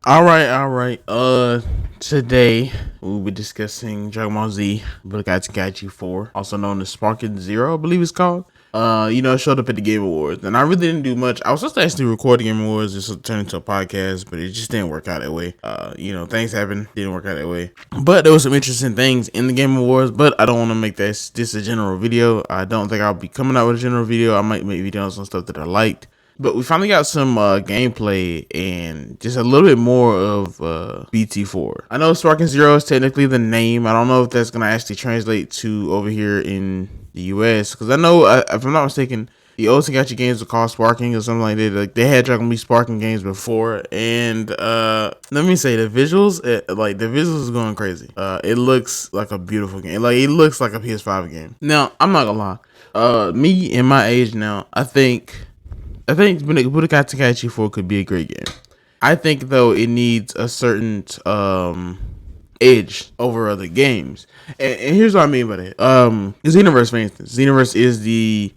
All right. Today we'll be discussing Dragon Ball Z Budokai Tenkaichi 4, also known as Sparking Zero, I believe it's called. It showed up at the Game Awards, and I really didn't do much. I was supposed to actually record the Game Awards, just to turn into a podcast, but it just didn't work out that way. Things happen, didn't work out that way. But there was some interesting things in the Game Awards, but I don't want to make this a general video. I don't think I'll be coming out with a general video. I might make videos on stuff that I liked. But we finally got some gameplay and just a little bit more of BT4. I know Sparking Zero is technically the name. I don't know if that's going to actually translate to over here in the US. Because I know, if I'm not mistaken, the old Tenkaichi games were called Sparking or something like that. Like, they had Dragon Ball Sparking games before. And let me say, the visuals, the visuals is going crazy. It looks like a beautiful game. Like, it looks like a PS5 game. Now, I'm not going to lie. Me in my age now, I think Budokai Tenkaichi 4 could be a great game. I think, though, it needs a certain edge over other games. And here's what I mean by that. Xenoverse, for instance. Xenoverse is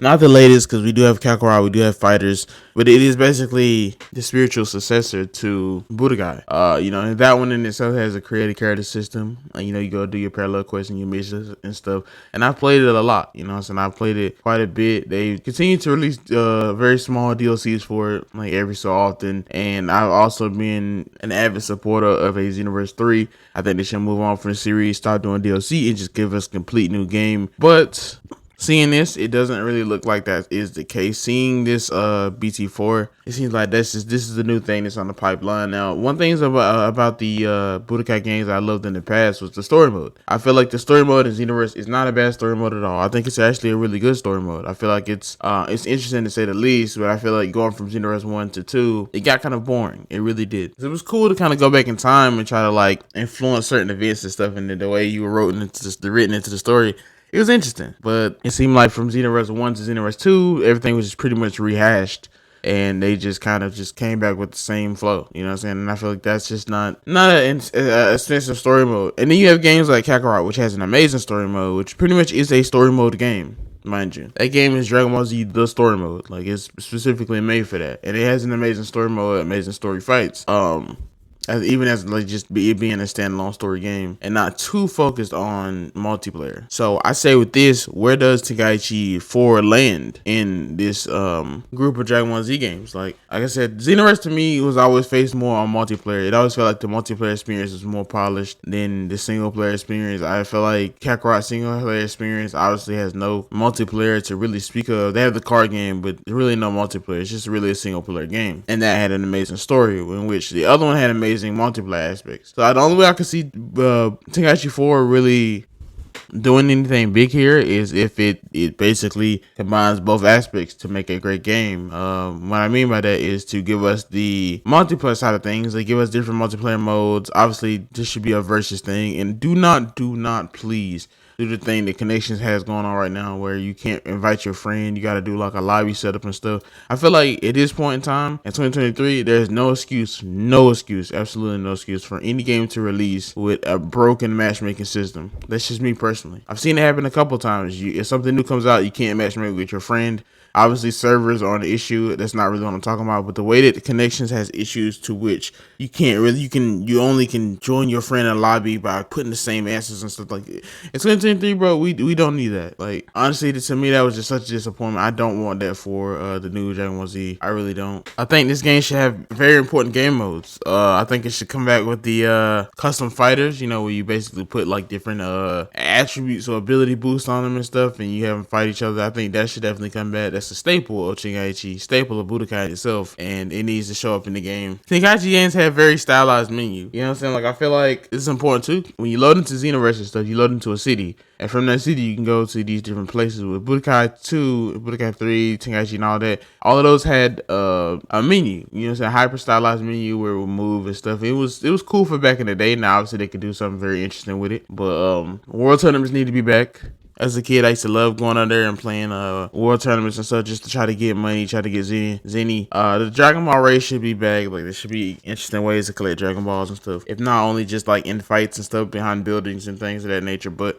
not the latest, because we do have Kakarot, we do have FighterZ, but it is basically the spiritual successor to Budokai. And that one in itself has a creative character system. You go do your parallel quests and your missions and stuff. And I've played it a lot, so I've played it quite a bit. They continue to release very small DLCs for it, like every so often. And I've also been an avid supporter of a Xenoverse 3. I think they should move on from the series, stop doing DLC, and just give us a complete new game. But seeing this, it doesn't really look like that is the case. Seeing this BT4, it seems like this is the new thing that's on the pipeline. Now, one thing about the Budokai games I loved in the past was the story mode. I feel like the story mode in Xenoverse is not a bad story mode at all. I think it's actually a really good story mode. I feel like it's interesting to say the least, but I feel like going from Xenoverse 1 to 2, it got kind of boring. It really did. It was cool to kind of go back in time and try to influence certain events and stuff, and the way you were written into the story. It was interesting, but it seemed like from Xenoverse 1 to Xenoverse 2, everything was just pretty much rehashed, and they just kind of just came back with the same flow, you know what I'm saying? And I feel like that's just not an extensive story mode. And then you have games like Kakarot, which has an amazing story mode, which pretty much is a story mode game, mind you. That game is Dragon Ball Z, the story mode. Like, it's specifically made for that. And it has an amazing story mode, amazing story fights. Even as just it being a standalone story game and not too focused on multiplayer. So I say with this, where does Tenkaichi 4 land in this group of Dragon Ball Z games? Like I said, Xenoverse to me was always faced more on multiplayer. It always felt like the multiplayer experience was more polished than the single player experience. I feel like Kakarot single player experience obviously has no multiplayer to really speak of. They have the card game, but really no multiplayer. It's just really a single player game. And that had an amazing story, in which the other one had amazing multiplayer aspects. So the only way I could see Tenkaichi 4 really doing anything big here is if it basically combines both aspects to make a great game. What I mean by that is to give us the multiplayer side of things. They give us different multiplayer modes. Obviously, this should be a versus thing, and do not please do the thing that Connections has going on right now, where you can't invite your friend. You got to do like a lobby setup and stuff. I feel like at this point in time, in 2023, there's no excuse, absolutely no excuse for any game to release with a broken matchmaking system. That's just me personally. I've seen it happen a couple times. If something new comes out, you can't matchmake with your friend. Obviously, servers are an issue. That's not really what I'm talking about. But the way that the Connections has issues to which you only can join your friend in a lobby by putting the same answers and stuff like that. In 2023, bro, we don't need that. Like, honestly, to me, that was just such a disappointment. I don't want that for the new Dragon Ball Z. I really don't. I think this game should have very important game modes. I think it should come back with the custom fighters, where you basically put like different attributes or ability boosts on them and stuff, and you have them fight each other. I think that should definitely come back. That's a staple of Tenkaichi, staple of Budokai itself, and it needs to show up in the game. Tenkaichi games have very stylized menu. You know what I'm saying? Like, I feel like it's important too. When you load into Xenoverse and stuff, you load into a city, and from that city you can go to these different places. With Budokai 2, Budokai 3, Tenkaichi and all that, all of those had a menu. You know what I'm saying? Hyper stylized menu where it would move and stuff. It was cool for back in the day. Now obviously they could do something very interesting with it. But world tournaments need to be back. As a kid, I used to love going out there and playing world tournaments and stuff just to try to get money, try to get Zenny. The Dragon Ball race should be back. Like, there should be interesting ways to collect Dragon Balls and stuff. If not only just like in fights and stuff behind buildings and things of that nature, but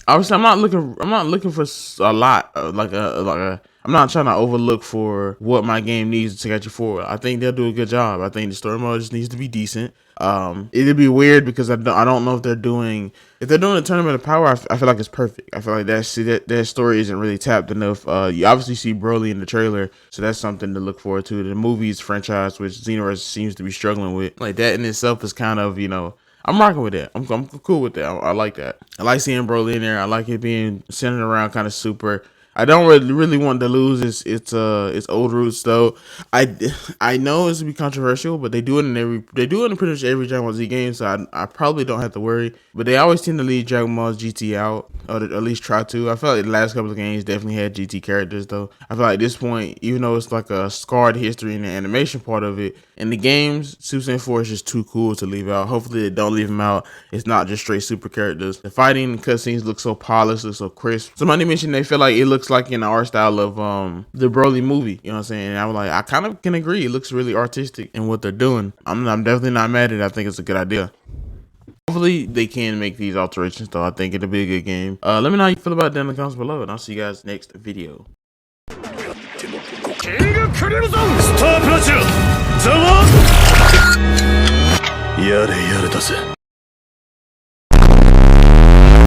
Obviously, I'm not looking for a lot. I'm not trying to overlook for what my game needs to get you forward. I think they'll do a good job. I think the story mode just needs to be decent. It'd be weird because I don't know if they're doing a tournament of power. I feel like it's perfect. I feel like that story isn't really tapped enough. You obviously see Broly in the trailer, so that's something to look forward to. The movies franchise, which Xenoverse seems to be struggling with, like that in itself is kind of, I'm rocking with that. I'm cool with that. I like that. I like seeing Broly in there. I like it being centered around kind of super. I don't really want to lose its old roots though. I know it's gonna be controversial, but they do it in pretty much every Dragon Ball Z game, so I probably don't have to worry. But they always tend to leave Dragon Ball GT out, or at least try to. I felt like the last couple of games definitely had GT characters though. I feel like at this point, even though it's like a scarred history in the animation part of it, in the games, Super Saiyan 4 is just too cool to leave out. Hopefully they don't leave them out. It's not just straight super characters. The fighting cutscenes look so polished, look so crisp. Somebody mentioned they feel like it looks like in the art style of the Broly movie. You know what I'm saying? And I was like, I kind of can agree. It looks really artistic in what they're doing. I'm definitely not mad at it. I think it's a good idea. Hopefully they can make these alterations though. I think it'll be a good game. Let me know how you feel about it down in the comments below, and I'll see you guys next video. やれやれだぜ。